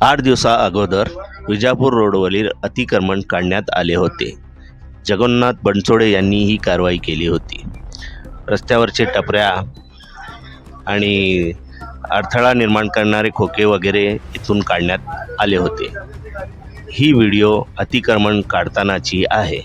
8 दिवसा अगोदर विजापूर रोडवरील अतिक्रमण काढण्यात आले होते. जगन्नाथ बनसोडे यांनी ही कारवाई केली होती. रस्त्यावरचे टपऱ्या आणि अडथळा निर्माण करणारे खोके वगैरे इथून काढण्यात आले होते. ही व्हिडिओ अतिक्रमण काढतानाची आहे.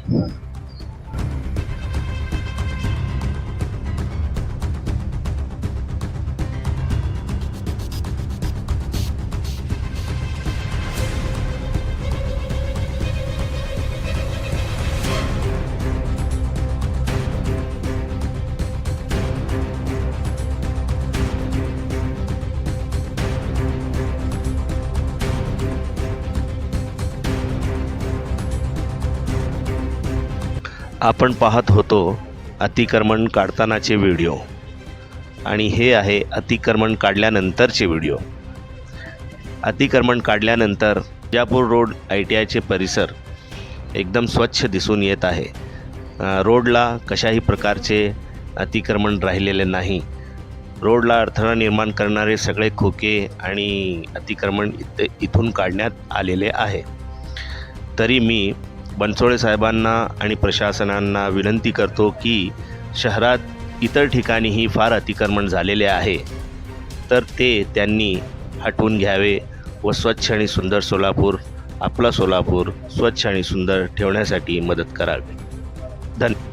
आपण पाहत होतो अतिक्रमण काढतानाचे व्हिडिओ आणि हे आहे अतिक्रमण काढल्यानंतरचे व्हिडिओ. अतिक्रमण काढल्यानंतर विजापूर रोड ITIचे परिसर एकदम स्वच्छ दिसून येत आहे. रोडला कशाही प्रकारचे अतिक्रमण राहिलेले नाही. रोडला अडथळा निर्माण करणारे सगळे खोके आणि अतिक्रमण इथून काढण्यात आलेले आहे. तरी मी बनसोडे साहेबांना आणि प्रशासनांना विनंती करतो की शहरात इतर ठिकाणीही फार अतिक्रमण झालेले आहे, तर ते त्यांनी हटवून घ्यावे व स्वच्छ आणि सुंदर सोलापूर, आपला सोलापूर स्वच्छ आणि सुंदर ठेवण्यासाठी मदत करावी. धन्यवाद.